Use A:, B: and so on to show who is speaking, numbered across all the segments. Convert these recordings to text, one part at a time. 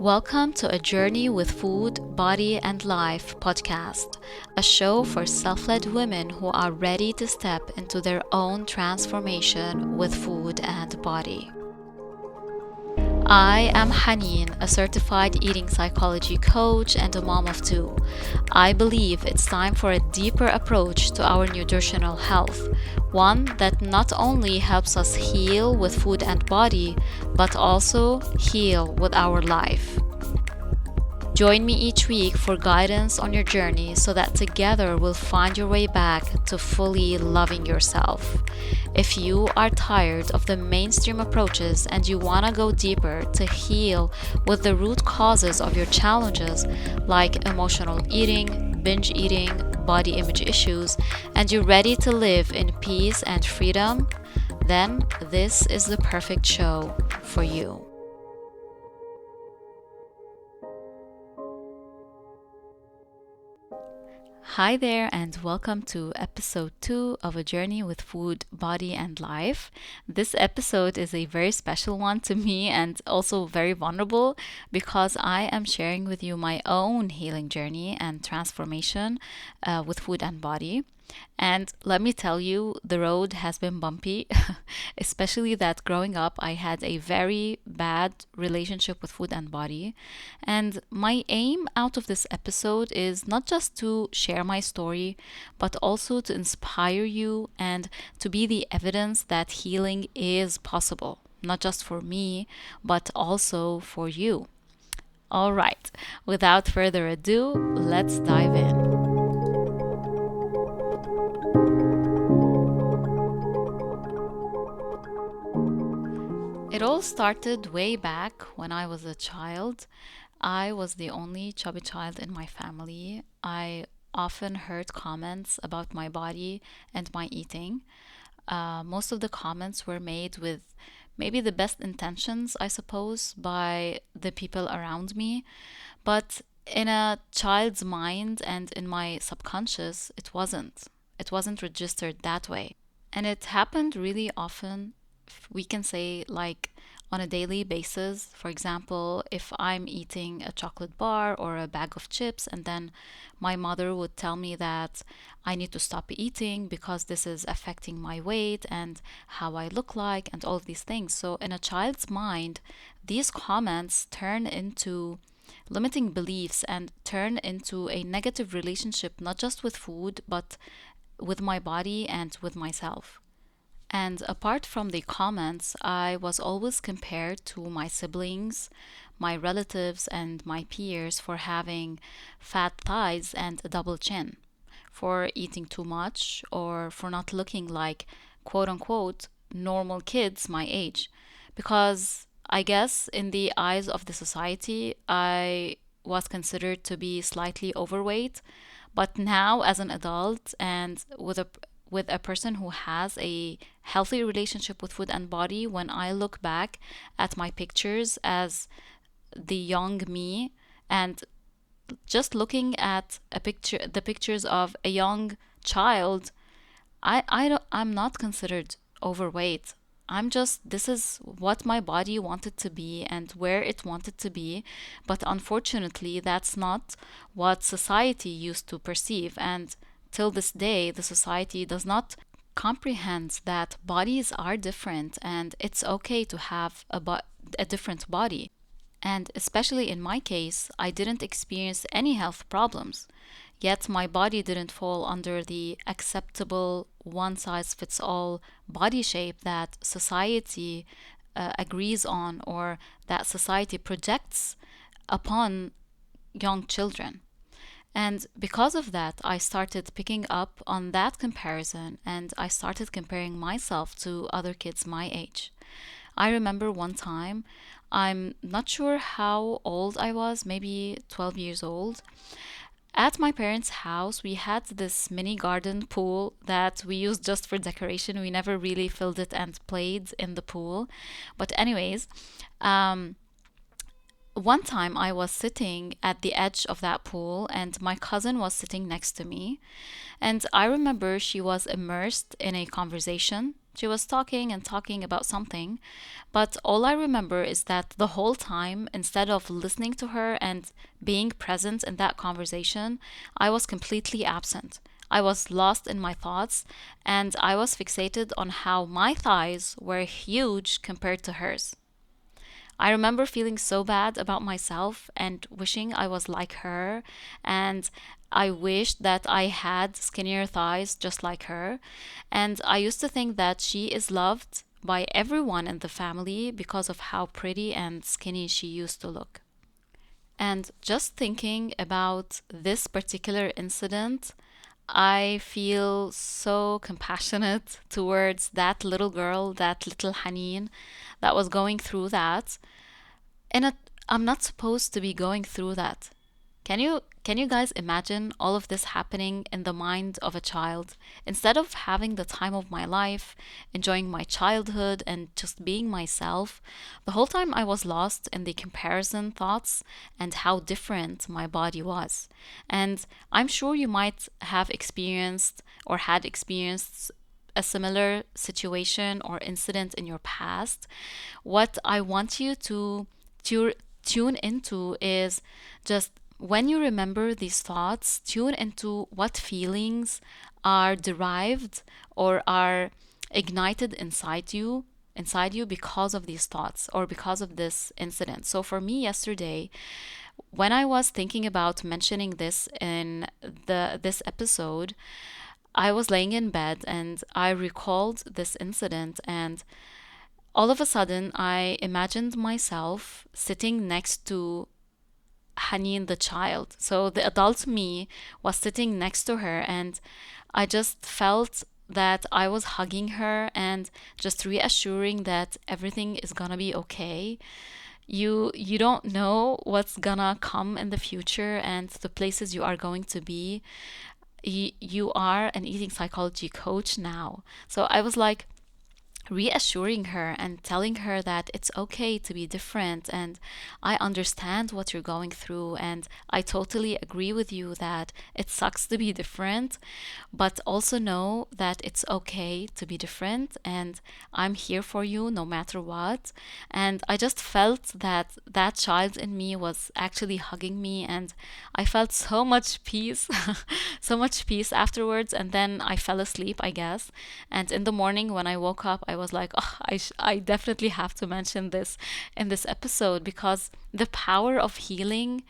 A: Welcome to A Journey with Food, Body, and Life podcast, a show for self led women who are ready to step into their own transformation with food and body. I am Haneen, a certified eating psychology coach and a mom of two. I believe it's time for a deeper approach to our nutritional health, one that not only helps us heal with food and body, but also heal with our life. Join me each week for guidance on your journey so that together we'll find your way back to fully loving yourself. If you are tired of the mainstream approaches and you want to go deeper to heal with the root causes of your challenges like emotional eating, binge eating, body image issues, and you're ready to live in peace and freedom, then this is the perfect show for you. Hi there, and welcome to episode 2 of A Journey with Food, Body, and Life. This episode is a very special one to me and also very vulnerable because I am sharing with you my own healing journey and transformation with food and body. And let me tell you, the road has been bumpy, especially that growing up, I had a very bad relationship with food and body. And my aim out of this episode is not just to share my story, but also to inspire you and to be the evidence that healing is possible, not just for me, but also for you. All right, without further ado, let's dive in. It all started way back when I was a child. I was the only chubby child in my family. I often heard comments about my body and my eating. Most of the comments were made with maybe the best intentions, I suppose, by the people around me. But in a child's mind and in my subconscious, it wasn't. It wasn't registered that way. And it happened really often, we can say, like on a daily basis. For example, if I'm eating a chocolate bar or a bag of chips, and then my mother would tell me that I need to stop eating because this is affecting my weight and how I look like, and all of these things. So, in a child's mind, these comments turn into limiting beliefs and turn into a negative relationship, not just with food, but with my body and with myself. And apart from the comments, I was always compared to my siblings, my relatives, and my peers for having fat thighs and a double chin, for eating too much, or for not looking like quote unquote normal kids my age. Because I guess in the eyes of the society, I was considered to be slightly overweight. But now, as an adult and with a person who has a healthy relationship with food and body, when I look back at my pictures as the young me and just looking at the pictures of a young child, I'm not considered overweight. This is what my body wanted to be and where it wanted to be. But unfortunately, that's not what society used to perceive. And till this day, the society does not comprehend that bodies are different and it's okay to have a different body. And especially in my case, I didn't experience any health problems. Yet my body didn't fall under the acceptable one size fits all body shape that society agrees on, or that society projects upon young children. And because of that, I started picking up on that comparison and I started comparing myself to other kids my age. I remember one time, I'm not sure how old I was, maybe 12 years old. At my parents' house, we had this mini garden pool that we used just for decoration. We never really filled it and played in the pool. But, anyways, um, One time I was sitting at the edge of that pool and my cousin was sitting next to me. And I remember she was immersed in a conversation. She was talking and talking about something. But all I remember is that the whole time, instead of listening to her and being present in that conversation, I was completely absent. I was lost in my thoughts and I was fixated on how my thighs were huge compared to hers. I remember feeling so bad about myself and wishing I was like her. And I wished that I had skinnier thighs just like her. And I used to think that she is loved by everyone in the family because of how pretty and skinny she used to look. And just thinking about this particular incident, I feel so compassionate towards that little girl, that little Haneen that was going through that. And I'm not supposed to be going through that. Can you guys imagine all of this happening in the mind of a child? Instead of having the time of my life, enjoying my childhood and just being myself, the whole time I was lost in the comparison thoughts and how different my body was. And I'm sure you might have experienced or had experienced a similar situation or incident in your past. What I want you to tune into is just when you remember these thoughts, tune into what feelings are derived or are ignited inside you because of these thoughts or because of this incident. So for me yesterday, when I was thinking about mentioning this in this episode, I was laying in bed and I recalled this incident, and all of a sudden I imagined myself sitting next to Haneen the child. So the adult me was sitting next to her, and I just felt that I was hugging her and just reassuring that everything is gonna be okay. You don't know what's gonna come in the future and the places you are going to be. You are an eating psychology coach now. So I was like, reassuring her and telling her that it's okay to be different and I understand what you're going through and I totally agree with you that it sucks to be different, but also know that it's okay to be different and I'm here for you no matter what. And I just felt that that child in me was actually hugging me, and I felt so much peace, so much peace afterwards. And then I fell asleep, I guess. And in the morning when I woke up, I was like, oh, I definitely have to mention this in this episode because the power of healing,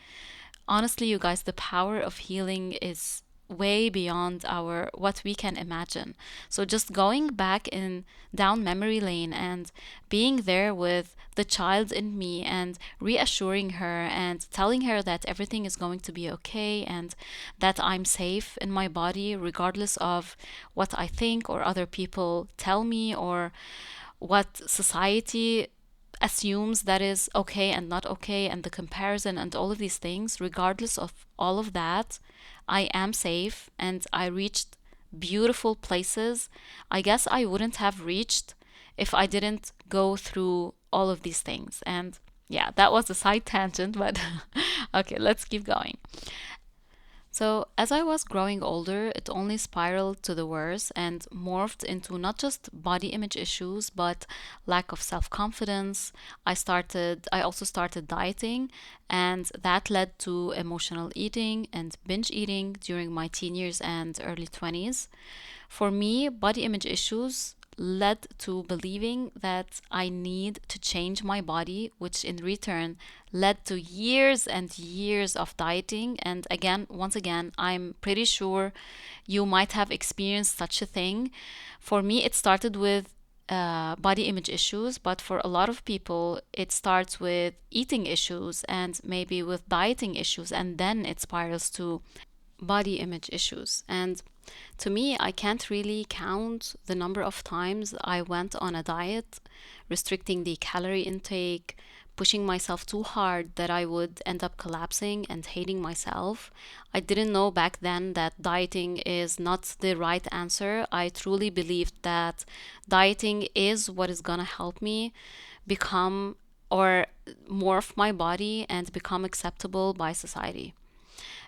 A: honestly, you guys, the power of healing is way beyond our what we can imagine. So just going back in down memory lane and being there with the child in me and reassuring her and telling her that everything is going to be okay and that I'm safe in my body regardless of what I think or other people tell me or what society assumes that is okay and not okay, and the comparison and all of these things, regardless of all of that, I am safe and I reached beautiful places I guess I wouldn't have reached if I didn't go through all of these things. And yeah, that was a side tangent, but okay, let's keep going. So, as I was growing older, it only spiraled to the worse and morphed into not just body image issues, but lack of self confidence. I also started dieting, and that led to emotional eating and binge eating during my teen years and early 20s. For me, body image issues led to believing that I need to change my body, which in return led to years and years of dieting. And again, once again, I'm pretty sure you might have experienced such a thing. For me, it started with body image issues, but for a lot of people, it starts with eating issues and maybe with dieting issues, and then it spirals to body image issues. And to me, I can't really count the number of times I went on a diet, restricting the calorie intake, pushing myself too hard that I would end up collapsing and hating myself. I didn't know back then that dieting is not the right answer. I truly believed that dieting is what is gonna help me become or morph my body and become acceptable by society.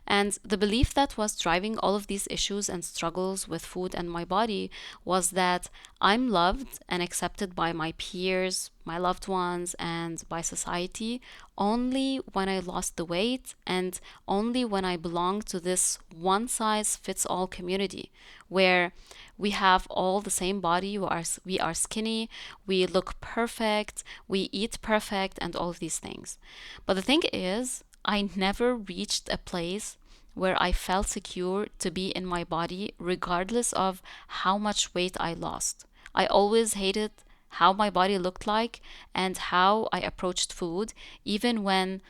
A: And the belief that was driving all of these issues and struggles with food and my body was that I'm loved and accepted by my peers, my loved ones, and by society only when I lost the weight and only when I belong to this one size fits all community where we have all the same body, we are skinny, we look perfect, we eat perfect, and all of these things. But the thing is, I never reached a place where I felt secure to be in my body, regardless of how much weight I lost. I always hated how my body looked like and how I approached food, even when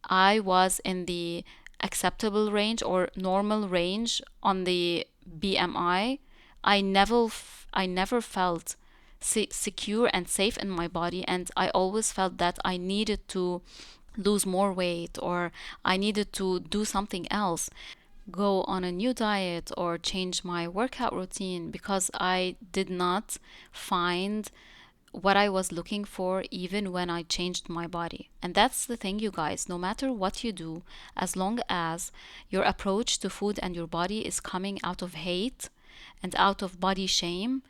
A: I was in the acceptable range or normal range on the BMI. I never felt secure and safe in my body, and I always felt that I needed to lose more weight or I needed to do something else, go on a new diet or change my workout routine because I did not find what I was looking for even when I changed my body. And that's the thing, you guys, no matter what you do, as long as your approach to food and your body is coming out of hate and out of body shame,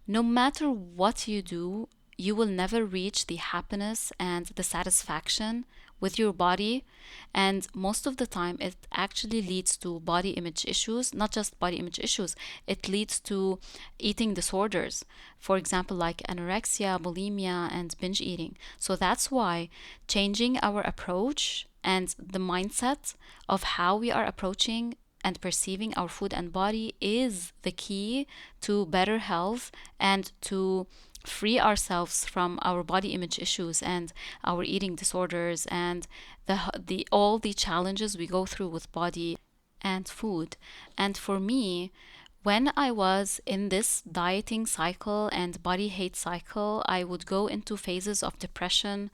A: no matter what you do, you will never reach the happiness and the satisfaction with your body. And most of the time, it actually leads to body image issues, not just body image issues, it leads to eating disorders. For example, like anorexia, bulimia, and binge eating. So that's why changing our approach and the mindset of how we are approaching and perceiving our food and body is the key to better health and to free ourselves from our body image issues and our eating disorders and the all the challenges we go through with body and food. And for me, when I was in this dieting cycle and body hate cycle, I would go into phases of depression,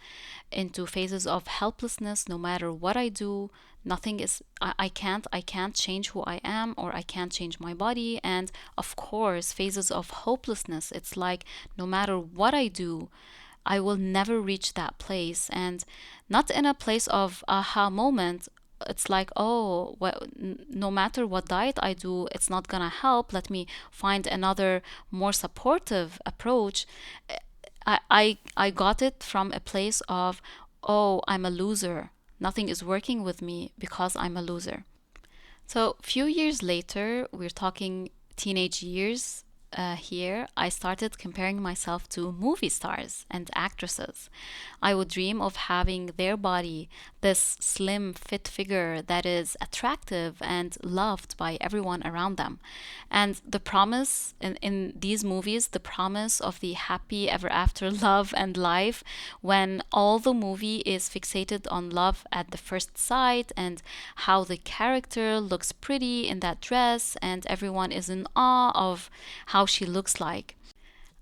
A: into phases of helplessness. No matter what I do, nothing is I can't change who I am, or I can't change my body. And of course, phases of hopelessness. It's like no matter what I do, I will never reach that place. And not in a place of aha moment. It's like, oh, well, no matter what diet I do, it's not gonna help. Let me find another more supportive approach. I got it from a place of, oh, I'm a loser. Nothing is working with me because I'm a loser. So, a few years later, we're talking teenage years here, I started comparing myself to movie stars and actresses. I would dream of having their body, this slim, fit figure that is attractive and loved by everyone around them. And the promise in these movies, the promise of the happy ever after love and life, when all the movie is fixated on love at the first sight and how the character looks pretty in that dress and everyone is in awe of how she looks like.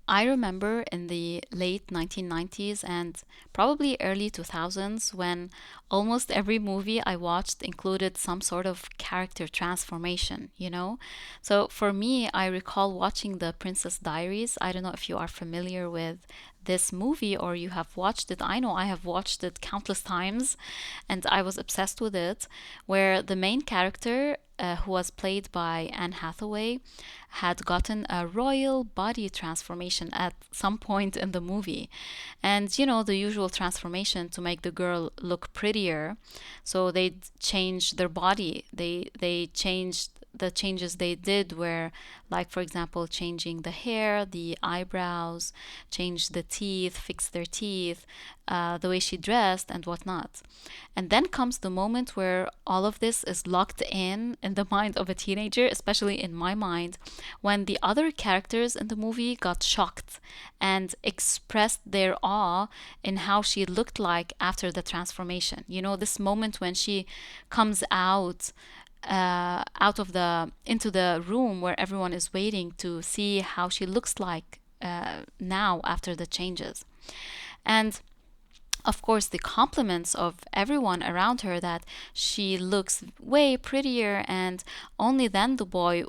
A: I remember in the late 1990s and probably early 2000s when almost every movie I watched included some sort of character transformation, you know? So for me, I recall watching The Princess Diaries. I don't know if you are familiar with this movie or you have watched it. I know I have watched it countless times and I was obsessed with it, where the main character, who was played by Anne Hathaway, had gotten a royal body transformation at some point in the movie. And you know, the usual transformation to make the girl look prettier. So they changed their body. They changed the changes they did were, like, for example, changing the hair, the eyebrows, change the teeth, fix their teeth, the way she dressed, and whatnot. And then comes the moment where all of this is locked in the mind of a teenager, especially in my mind, when the other characters in the movie got shocked and expressed their awe in how she looked like after the transformation. You know, this moment when she comes out of the into the room where everyone is waiting to see how she looks like now after the changes. And of course, the compliments of everyone around her that she looks way prettier, and only then the boy,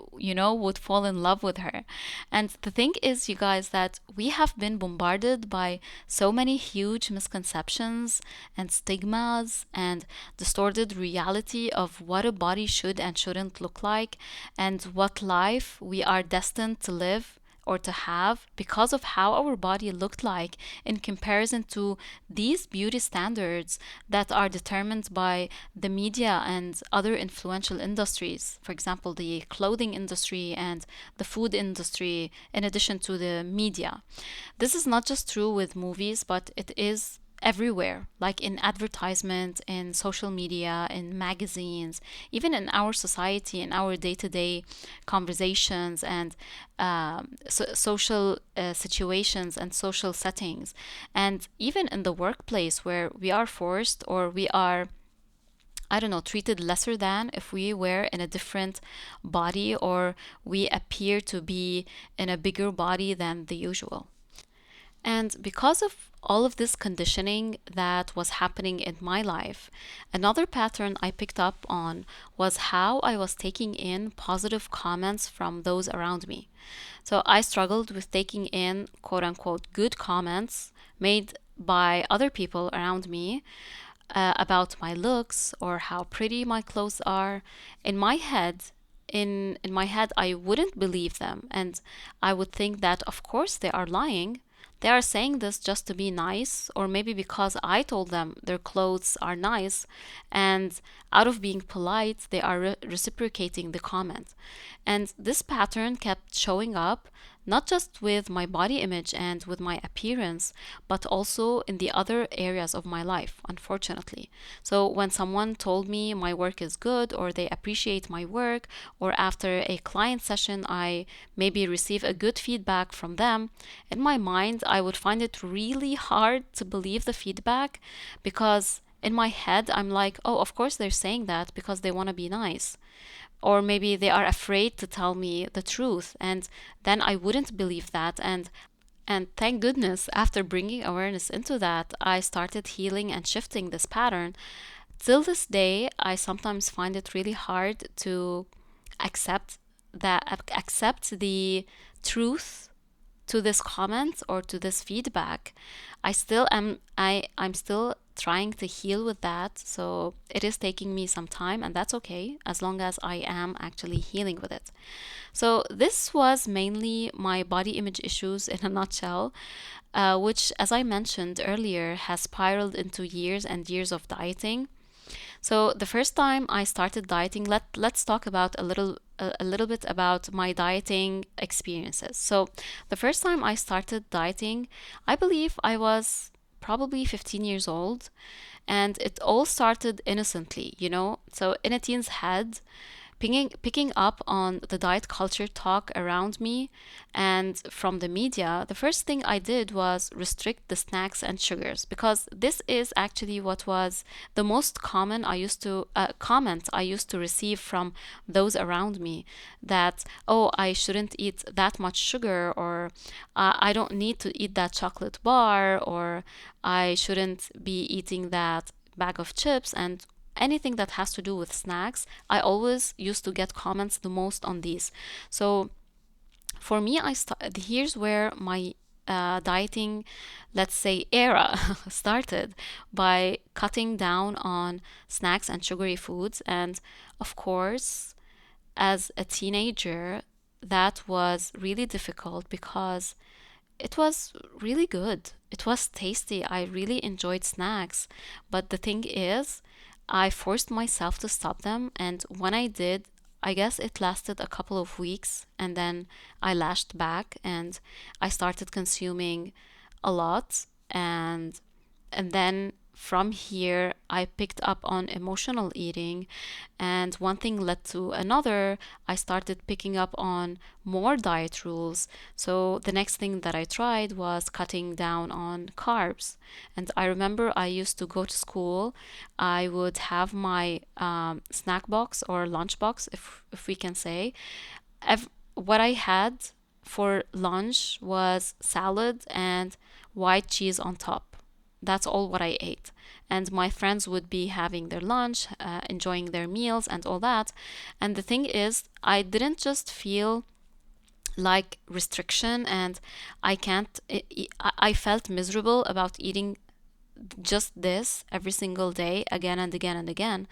A: would fall in love with her. And the thing is, you guys, that we have been bombarded by so many huge misconceptions and stigmas and distorted reality of what a body should and shouldn't look like, and what life we are destined to live or to have because of how our body looked like in comparison to these beauty standards that are determined by the media and other influential industries. For example, the clothing industry and the food industry, in addition to the media. This is not just true with movies, but it is everywhere, like in advertisement, in social media, in magazines, even in our society, in our day to day conversations and social situations and social settings. And even in the workplace where we are forced or we are, I don't know, treated lesser than if we were in a different body or we appear to be in a bigger body than the usual. And because of all of this conditioning that was happening in my life, another pattern I picked up on was how I was taking in positive comments from those around me. So I struggled with taking in quote unquote good comments made by other people around me about my looks or how pretty my clothes are. In my head, in my head, I wouldn't believe them, and I would think that of course they are lying. They are saying this just to be nice, or maybe because I told them their clothes are nice, and out of being polite, they are reciprocating the comment. And this pattern kept showing up not just with my body image and with my appearance, but also in the other areas of my life, unfortunately. So when someone told me my work is good or they appreciate my work, or after a client session, I maybe receive a good feedback from them, in my mind, I would find it really hard to believe the feedback because in my head, I'm like, oh, of course they're saying that because they want to be nice, or maybe they are afraid to tell me the truth, and then I wouldn't believe that. And thank goodness, after bringing awareness into that, I started healing and shifting this pattern. Till this day, I sometimes find it really hard to accept accept the truth to this comment or to this feedback. I'm still trying to heal with that. So it is taking me some time, and that's okay as long as I am actually healing with it. So this was mainly my body image issues in a nutshell, which, as I mentioned earlier, has spiraled into years and years of dieting. So the first time I started dieting, let's talk about a little bit about my dieting experiences. So the first time I started dieting, I believe I was probably 15 years old, and it all started innocently, So in a teen's head, picking up on the diet culture talk around me and from the media, the first thing I did was restrict the snacks and sugars, because this is actually what was the most common comment I used to receive from those around me, that, oh, I shouldn't eat that much sugar, or I don't need to eat that chocolate bar, or I shouldn't be eating that bag of chips, and anything that has to do with snacks. I always used to get comments the most on these. So for me, here's where my dieting, let's say, era started, by cutting down on snacks and sugary foods. And of course, as a teenager, that was really difficult because it was really good. It was tasty. I really enjoyed snacks. But the thing is, I forced myself to stop them. And when I did, I guess it lasted a couple of weeks. And then I lashed back and I started consuming a lot. And then from here, I picked up on emotional eating, and one thing led to another. I started picking up on more diet rules. So the next thing that I tried was cutting down on carbs. And I remember I used to go to school. I would have my snack box or lunch box, if we can say. What I had for lunch was salad and white cheese on top. that's all what I ate. And my friends would be having their lunch, enjoying their meals, and all that. And the thing is, I didn't just feel like restriction, and I can't, I felt miserable about eating just this every single day, again and again and again.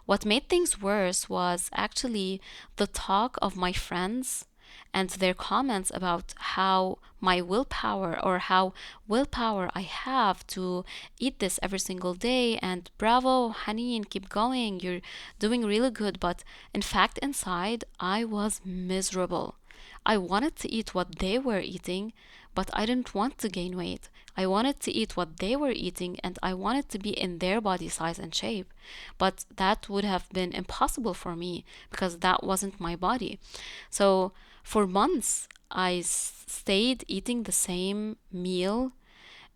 A: What made things worse was actually the talk of my friends and their comments about how my willpower, or how willpower I have to eat this every single day, and bravo Haneen, keep going, you're doing really good. But in fact, inside I was miserable. I wanted to eat what they were eating, but I didn't want to gain weight. I wanted to eat what they were eating, and I wanted to be in their body size and shape. But that would have been impossible for me because that wasn't my body. So for months, I stayed eating the same meal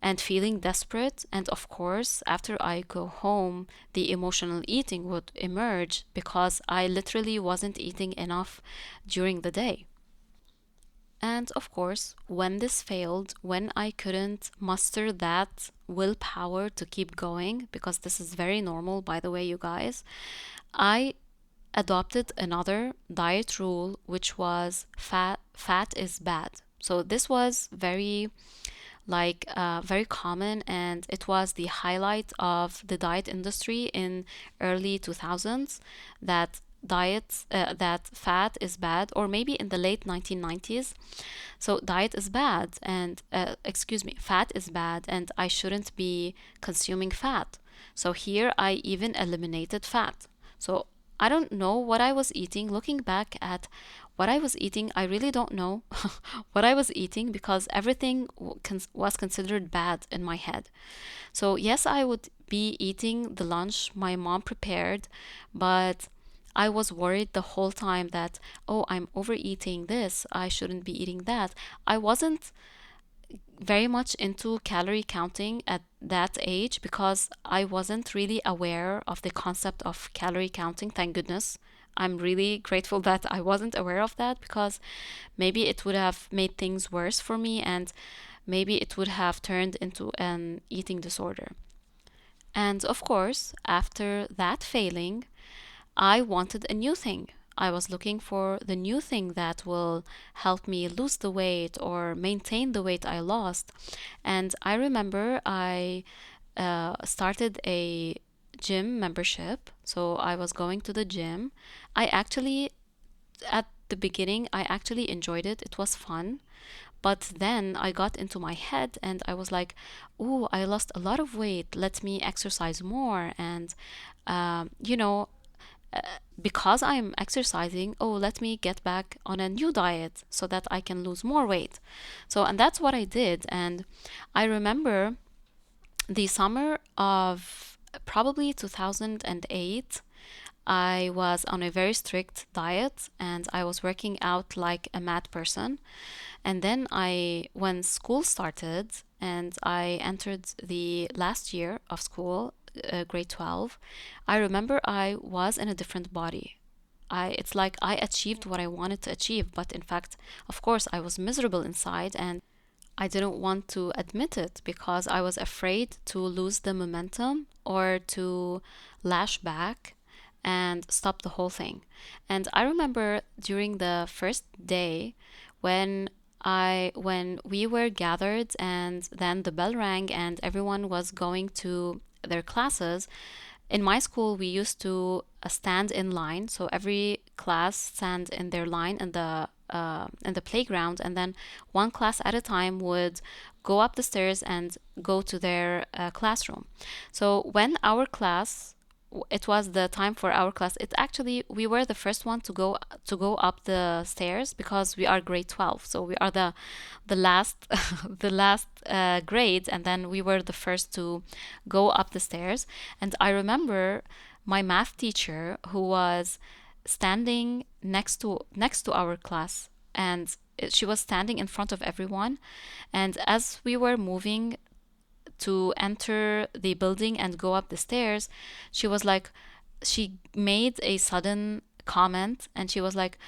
A: and feeling desperate. And of course, after I go home, the emotional eating would emerge because I literally wasn't eating enough during the day. And of course, when this failed, when I couldn't muster that willpower to keep going, because this is very normal, by the way, you guys, I adopted another diet rule, which was fat is bad. So this was very common, and it was the highlight of the diet industry in early 2000s, that that fat is bad, or maybe in the late 1990s. So diet is bad, and excuse me, fat is bad, and I shouldn't be consuming fat. So here I even eliminated fat. So I don't know what I was eating. Looking back at what I was eating, I really don't know what I was eating, because everything was considered bad in my head. So, yes, I would be eating the lunch my mom prepared, but I was worried the whole time that, oh, I'm overeating this, I shouldn't be eating that. I wasn't very much into calorie counting at that age because I wasn't really aware of the concept of calorie counting, thank goodness. I'm really grateful that I wasn't aware of that, because maybe it would have made things worse for me, and maybe it would have turned into an eating disorder. And of course, after that failing, I wanted a new thing. I was looking for the new thing that will help me lose the weight or maintain the weight I lost. And I remember I started a gym membership. So I was going to the gym. I actually, at the beginning, I actually enjoyed it. It was fun. But then I got into my head and I was like, oh, I lost a lot of weight. Let me exercise more. And, you know, uh, because I'm exercising, oh, let me get back on a new diet so that I can lose more weight. So, and that's what I did. And I remember the summer of probably 2008, I was on a very strict diet and I was working out like a mad person. And then when school started and I entered the last year of school, grade 12, I remember I was in a different body. It's like I achieved what I wanted to achieve, but in fact, of course, I was miserable inside, and I didn't want to admit it because I was afraid to lose the momentum or to lash back and stop the whole thing. And I remember during the first day when when we were gathered and then the bell rang and everyone was going to their classes. In my school, we used to stand in line, so every class stand in their line in the playground, and then one class at a time would go up the stairs and go to their classroom. So when our class, it was the time for our class. It actually, we were the first one to go up the stairs because we are grade 12, so we are the last the last grade, and then we were the first to go up the stairs. And I remember my math teacher, who was standing next to our class, and she was standing in front of everyone. And as we were moving to enter the building and go up the stairs, she was like, she made a sudden comment and she was like,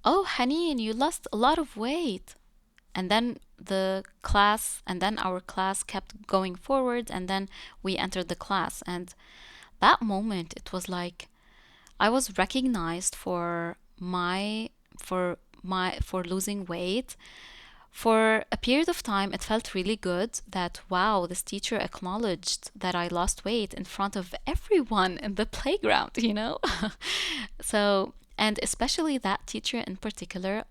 A: oh, Haneen, you lost a lot of weight. And then the class, and then our class kept going forward, and then we entered the class. And that moment, it was like I was recognized for losing weight. For a period of time, it felt really good that, wow, this teacher acknowledged that I lost weight in front of everyone in the playground, you know? So, and especially that teacher in particular,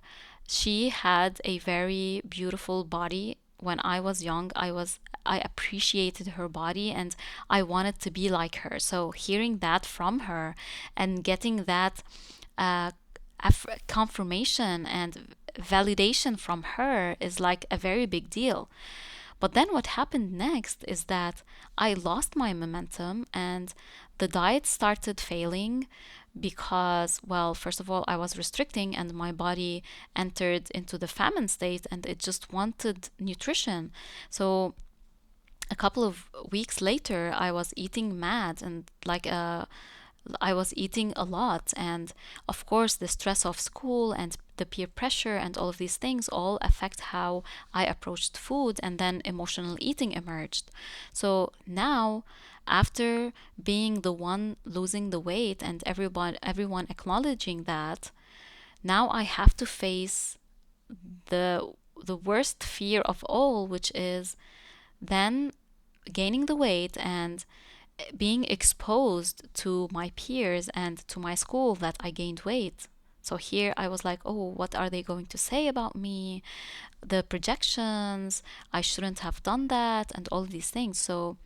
A: she had a very beautiful body. When I was young, I appreciated her body and I wanted to be like her. So hearing that from her and getting that uh, confirmation and validation from her is like a very big deal. But then what happened next is that I lost my momentum and the diet started failing because, well, first of all, I was restricting and my body entered into the famine state and it just wanted nutrition. So a couple of weeks later, I was eating mad and I was eating a lot. And of course, the stress of school and the peer pressure and all of these things all affect how I approached food. And then emotional eating emerged. So now, after being the one losing the weight and everyone acknowledging that, now I have to face the worst fear of all, which is then gaining the weight and being exposed to my peers and to my school that I gained weight. So here I was like, oh, what are they going to say about me? The projections, I shouldn't have done that, and all these things. So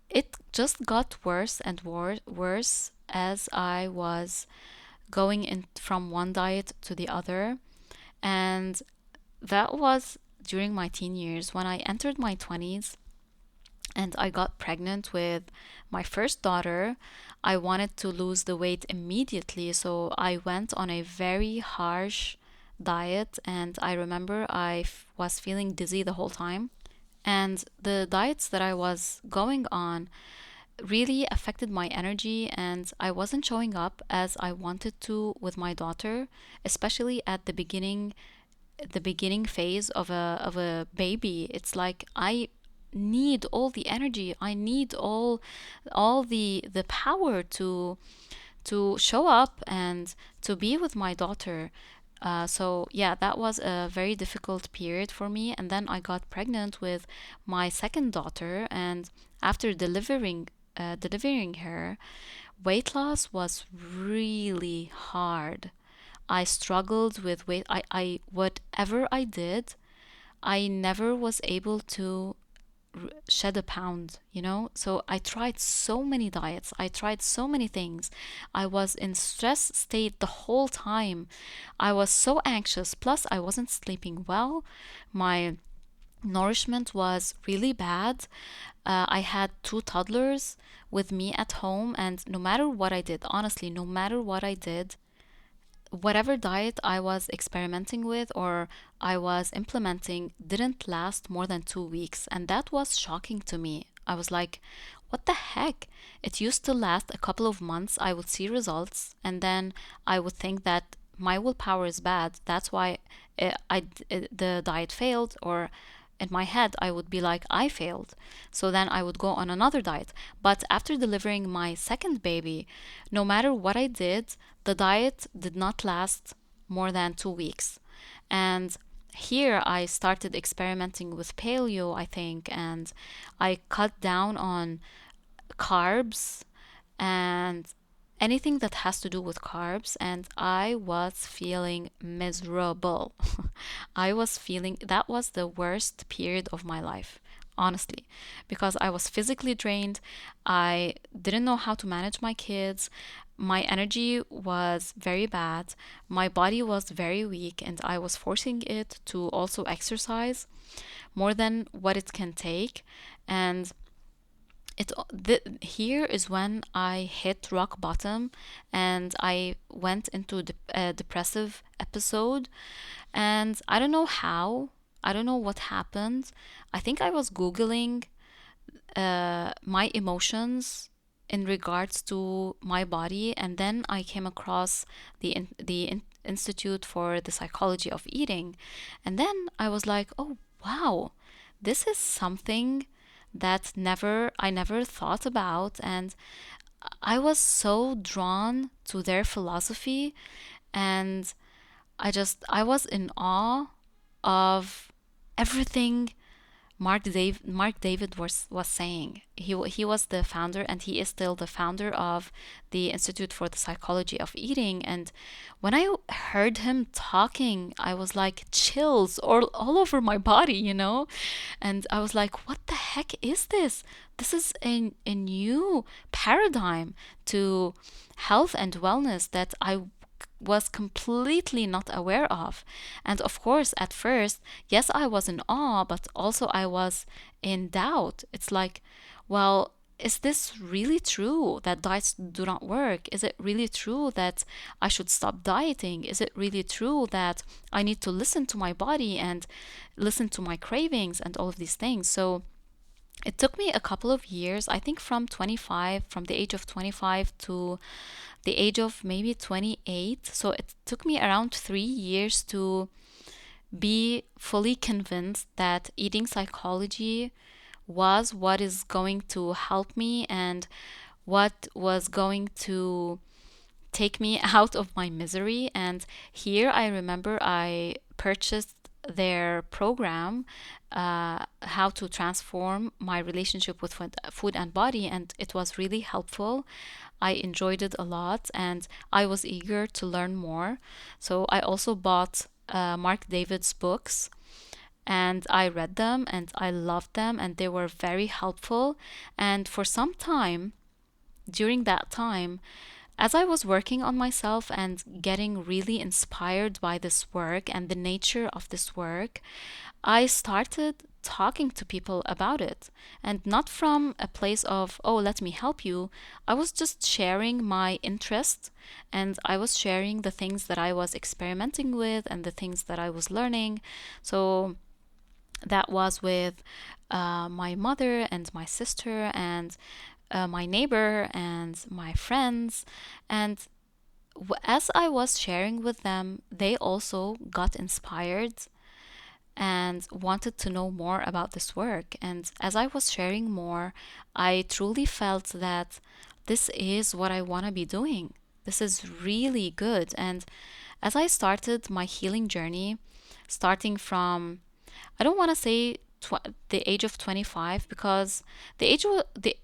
A: it just got worse and worse as I was going in from one diet to the other. And that was during my teen years. When I entered my 20s, and I got pregnant with my first daughter, I wanted to lose the weight immediately. So I went on a very harsh diet. And I remember was feeling dizzy the whole time. And the diets that I was going on really affected my energy, and I wasn't showing up as I wanted to with my daughter, especially at the beginning phase of a baby. It's like I need all the energy. I need all the power to show up and to be with my daughter. So yeah, that was a very difficult period for me. And then I got pregnant with my second daughter, and after delivering her, weight loss was really hard. I struggled with weight. Whatever I did, I never was able to shed a pound, you know? So I tried so many diets. I tried so many things. I was in stress state the whole time. I was so anxious. Plus, I wasn't sleeping well. My nourishment was really bad. I had two toddlers with me at home, and no matter what I did, honestly, no matter what I did, whatever diet I was experimenting with or I was implementing didn't last more than 2 weeks. And that was shocking to me. I was like, what the heck? It used to last a couple of months. I would see results, and then I would think that my willpower is bad. That's why the diet failed, or in my head, I would be like, I failed. So then I would go on another diet. But after delivering my second baby, no matter what I did, the diet did not last more than 2 weeks. And here I started experimenting with paleo, I think, and I cut down on carbs and anything that has to do with carbs, and I was feeling miserable. I was feeling that was the worst period of my life, honestly, because I was physically drained. I didn't know how to manage my kids. My energy was very bad. My body was very weak, and I was forcing it to also exercise more than what it can take. And here is when I hit rock bottom and I went into a depressive episode. And I don't know how, I don't know what happened. I think I was Googling my emotions in regards to my body, and then I came across the Institute for the Psychology of Eating. And then I was like, oh, wow, this is something that never I never thought about, and I was so drawn to their philosophy, and I was in awe of everything Mark David was saying. He was the founder, and he is still the founder of the Institute for the Psychology of Eating. And when I heard him talking, I was like chills all over my body, you know? And I was like, what the heck is this? This is a new paradigm to health and wellness that I was completely not aware of. And of course, at first, yes, I was in awe, but also I was in doubt. It's like, well, is this really true that diets do not work? Is it really true that I should stop dieting? Is it really true that I need to listen to my body and listen to my cravings and all of these things? So it took me a couple of years, I think from the age of 25 to the age of maybe 28. So it took me around 3 years to be fully convinced that eating psychology was what is going to help me and what was going to take me out of my misery. And here I remember I purchased their program, How to Transform My Relationship with Food and Body, and it was really helpful. I enjoyed it a lot, and I was eager to learn more. So I also bought Mark David's books, and I read them and I loved them, and they were very helpful. And for some time, during that time, as I was working on myself and getting really inspired by this work and the nature of this work, I started talking to people about it. And not from a place of, oh, let me help you. I was just sharing my interest, and I was sharing the things that I was experimenting with and the things that I was learning. So that was with my mother and my sister and my neighbor and my friends. And as I was sharing with them, they also got inspired and wanted to know more about this work. And as I was sharing more, I truly felt that this is what I want to be doing. This is really good. And as I started my healing journey, starting from, I don't want to say the age of 25, because the age of the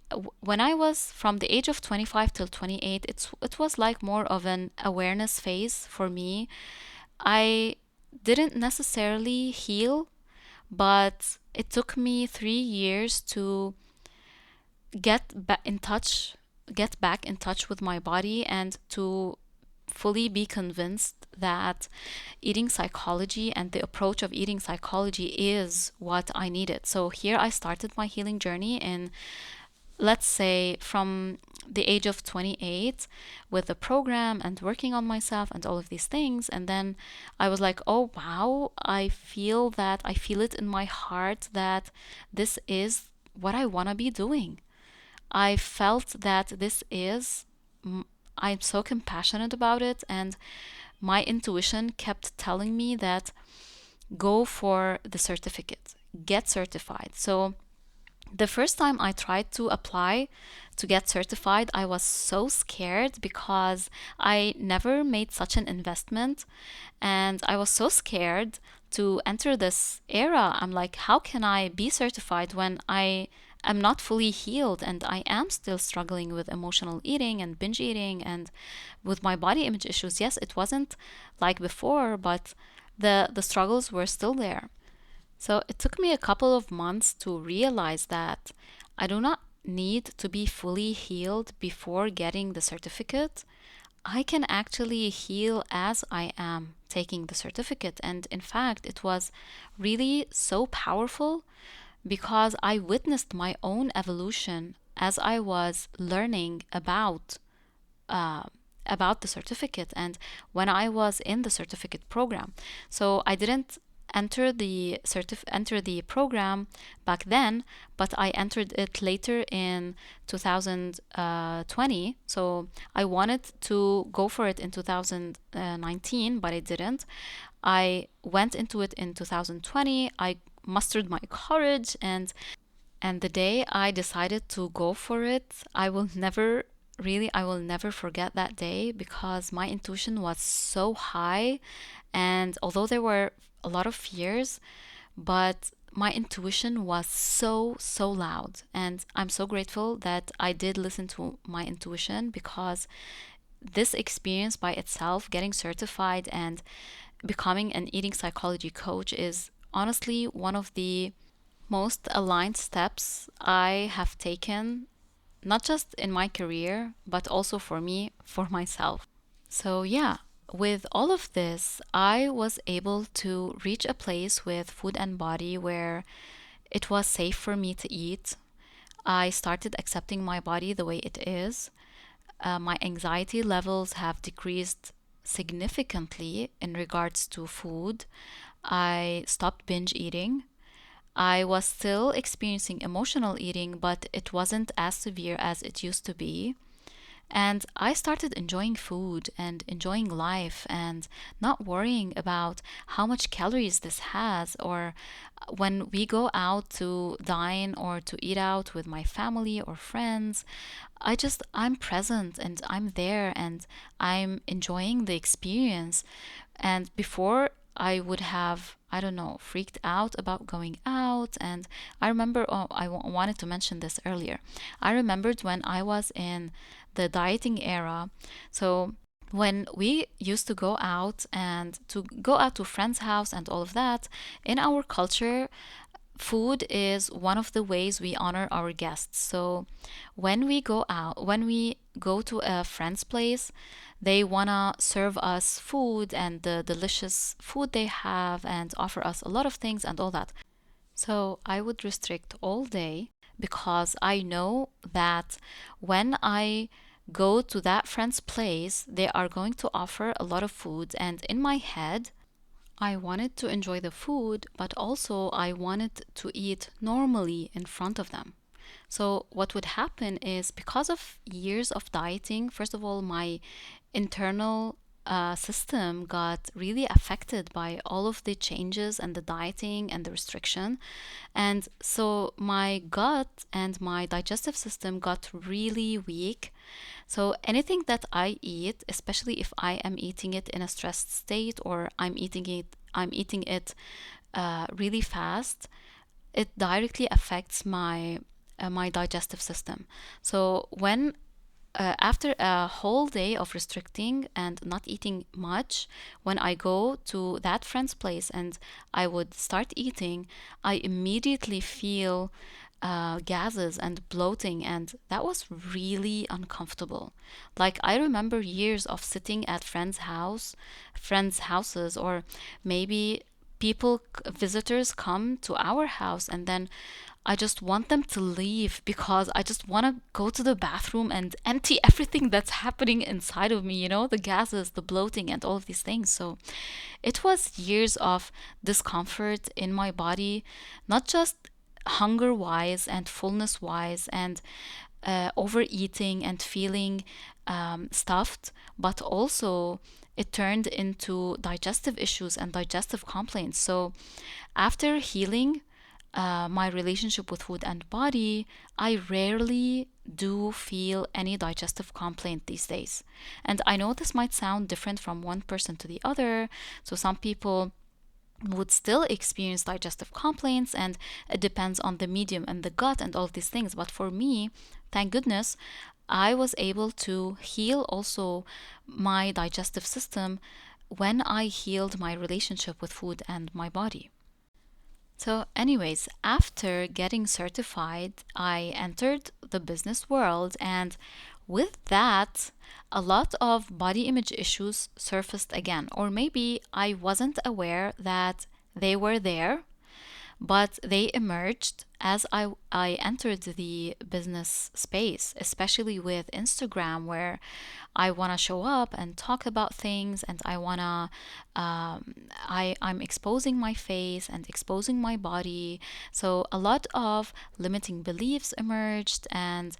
A: when I was from the age of 25 till 28, it was like more of an awareness phase for me. I didn't necessarily heal, but it took me 3 years to get back in touch, get back in touch with my body, and to fully be convinced that eating psychology and the approach of eating psychology is what I needed. So here I started my healing journey in, let's say, from the age of 28 with the program and working on myself and all of these things. And then I was like, oh wow, I feel it in my heart that this is what I want to be doing. I felt that this is, I'm so compassionate about it, and my intuition kept telling me that go for the certificate, get certified. So the first time I tried to apply to get certified, I was so scared because I never made such an investment, and I was so scared to enter this era. I'm like, how can I be certified when I am not fully healed and I am still struggling with emotional eating and binge eating and with my body image issues? Yes, it wasn't like before, but the struggles were still there. So it took me a couple of months to realize that I do not need to be fully healed before getting the certificate. I can actually heal as I am taking the certificate. And in fact, it was really so powerful because I witnessed my own evolution as I was learning uh, about the certificate and when I was in the certificate program. So I didn't enter the program back then, but I entered it later in 2020. So I wanted to go for it in 2019, but I didn't. I went into it in 2020. I mustered my courage, and the day I decided to go for it, I will never forget that day because my intuition was so high. And although there were a lot of fears, but my intuition was so, so loud. And I'm so grateful that I did listen to my intuition because this experience by itself, getting certified and becoming an eating psychology coach, is honestly one of the most aligned steps I have taken, not just in my career, but also for me, for myself. So, yeah, with all of this, I was able to reach a place with food and body where it was safe for me to eat. I started accepting my body the way it is. My anxiety levels have decreased significantly in regards to food. I stopped binge eating. I was still experiencing emotional eating, but it wasn't as severe as it used to be. And I started enjoying food and enjoying life and not worrying about how much calories this has, or when we go out to dine or to eat out with my family or friends, I'm present and I'm there and I'm enjoying the experience. And before, I would have, I don't know, freaked out about going out. And I remember, wanted to mention this earlier. I remembered when I was in the dieting era. So when we used to go out and to go out to friends' house and all of that, in our culture, food is one of the ways we honor our guests. So when we go to a friend's place, they wanna serve us food and the delicious food they have and offer us a lot of things and all that. So I would restrict all day because I know that when I go to that friend's place, they are going to offer a lot of food. And in my head, I wanted to enjoy the food, but also I wanted to eat normally in front of them. So, what would happen is because of years of dieting, first of all, my internal system got really affected by all of the changes and the dieting and the restriction. And so my gut and my digestive system got really weak. So anything that I eat, especially if I am eating it in a stressed state or I'm eating it really fast, it directly affects my digestive system. So when after a whole day of restricting and not eating much, when I go to that friend's place and I would start eating, I immediately feel gases and bloating, and that was really uncomfortable. Like, I remember years of sitting at friends' houses, or maybe visitors come to our house, and then I just want them to leave because I just want to go to the bathroom and empty everything that's happening inside of me, the gases, the bloating, and all of these things. So it was years of discomfort in my body, not just hunger wise and fullness wise and overeating and feeling stuffed, but also it turned into digestive issues and digestive complaints. So after healing my relationship with food and body, I rarely do feel any digestive complaint these days. And I know this might sound different from one person to the other. So some people would still experience digestive complaints, and it depends on the medium and the gut and all of these things. But for me, thank goodness, I was able to heal also my digestive system when I healed my relationship with food and my body. So, anyways, after getting certified, I entered the business world, and with that, a lot of body image issues surfaced again, or maybe I wasn't aware that they were there, but they emerged as I entered the business space, especially with Instagram, where I want to show up and talk about things, and I'm exposing my face and exposing my body. So a lot of limiting beliefs emerged, and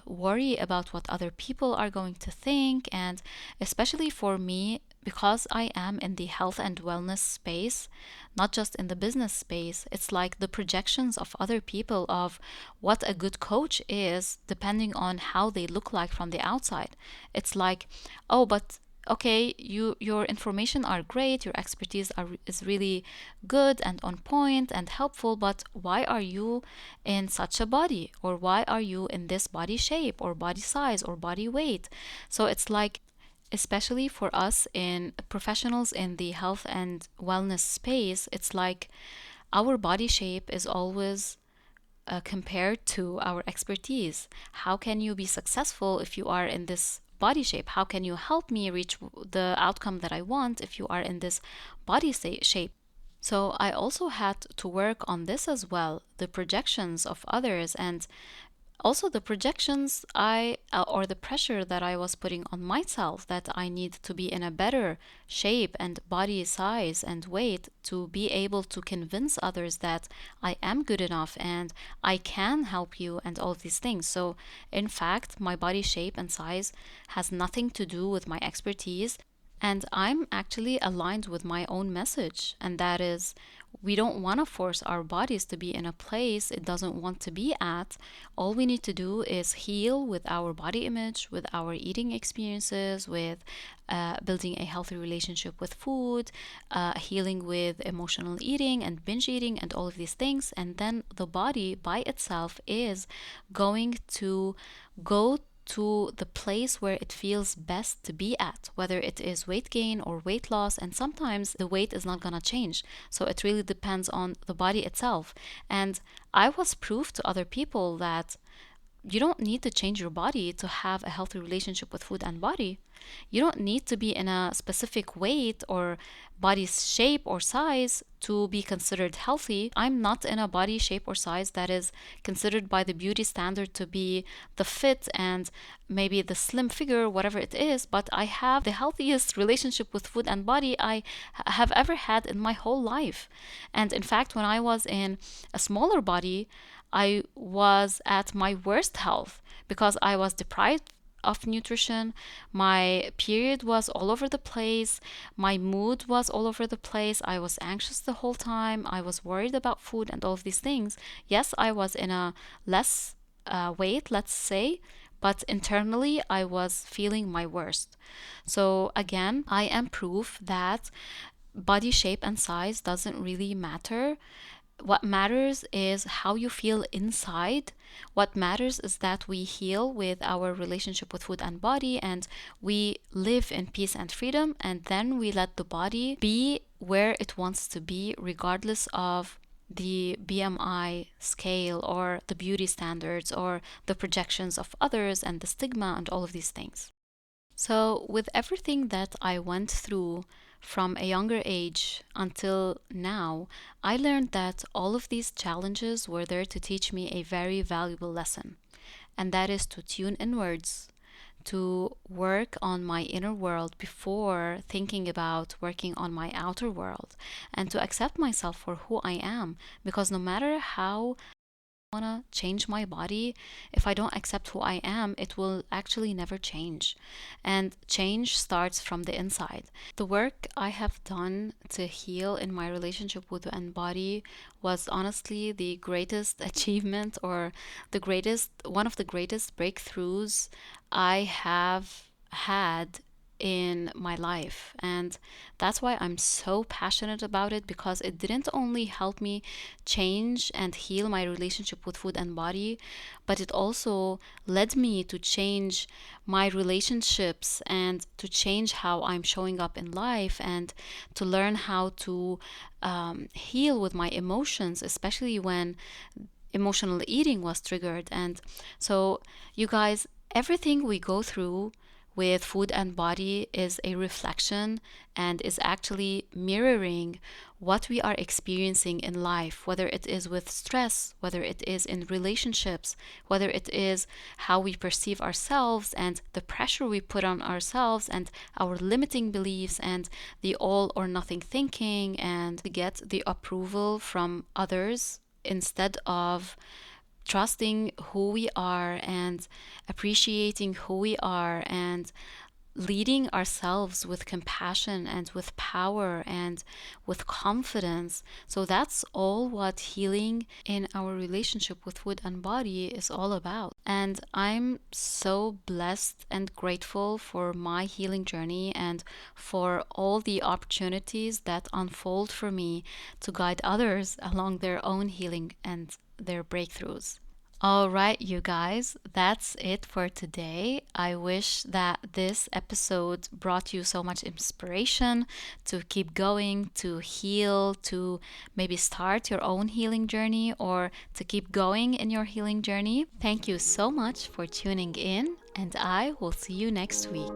A: worry about what other people are going to think. And especially for me, because I am in the health and wellness space, not just in the business space, it's like the projections of other people of what a good coach is depending on how they look like from the outside. It's like, oh, but okay, your information are great, your expertise is really good and on point and helpful, but why are you in such a body, or why are you in this body shape or body size or body weight? So it's like, especially for us in professionals in the health and wellness space, it's like our body shape is always compared to our expertise. How can you be successful if you are in this body shape? How can you help me reach the outcome that I want if you are in this shape? So I also had to work on this as well, the projections of others, and also the projections or the pressure that I was putting on myself, that I need to be in a better shape and body size and weight to be able to convince others that I am good enough and I can help you and all of these things. So in fact, my body shape and size has nothing to do with my expertise, and I'm actually aligned with my own message, and that is, we don't want to force our bodies to be in a place it doesn't want to be at. All we need to do is heal with our body image, with our eating experiences, with building a healthy relationship with food, healing with emotional eating and binge eating and all of these things. And then the body by itself is going to go to the place where it feels best to be at, whether it is weight gain or weight loss. And sometimes the weight is not going to change. So it really depends on the body itself. And I was proof to other people that you don't need to change your body to have a healthy relationship with food and body. You don't need to be in a specific weight or body shape or size to be considered healthy. I'm not in a body shape or size that is considered by the beauty standard to be the fit and maybe the slim figure, whatever it is, but I have the healthiest relationship with food and body I have ever had in my whole life. And in fact, when I was in a smaller body, I was at my worst health because I was deprived of nutrition. My period was all over the place. My mood was all over the place. I was anxious the whole time. I was worried about food and all of these things. Yes, I was in a less weight, let's say, but internally I was feeling my worst. So again, I am proof that body shape and size doesn't really matter. What matters is how you feel inside. What matters is that we heal with our relationship with food and body, and we live in peace and freedom, and then we let the body be where it wants to be, regardless of the BMI scale or the beauty standards or the projections of others and the stigma and all of these things. So, with everything that I went through from a younger age until now, I learned that all of these challenges were there to teach me a very valuable lesson, and that is to tune inwards, to work on my inner world before thinking about working on my outer world, and to accept myself for who I am, because no matter how want to change my body, if I don't accept who I am, it will actually never change. And change starts from the inside. The work I have done to heal in my relationship with and body was honestly the greatest achievement, or one of the greatest breakthroughs I have had in my life. And that's why I'm so passionate about it, because it didn't only help me change and heal my relationship with food and body, but it also led me to change my relationships and to change how I'm showing up in life, and to learn how to heal with my emotions, especially when emotional eating was triggered. And so, you guys, everything we go through with food and body is a reflection and is actually mirroring what we are experiencing in life, whether it is with stress, whether it is in relationships, whether it is how we perceive ourselves and the pressure we put on ourselves and our limiting beliefs and the all or nothing thinking, and to get the approval from others instead of trusting who we are and appreciating who we are and leading ourselves with compassion and with power and with confidence. So that's all what healing in our relationship with food and body is all about. And I'm so blessed and grateful for my healing journey and for all the opportunities that unfold for me to guide others along their own healing and their breakthroughs. All right, you guys, that's it for today. I wish that this episode brought you so much inspiration to keep going, to heal, to maybe start your own healing journey, or to keep going in your healing journey. Thank you so much for tuning in, and I will see you next week.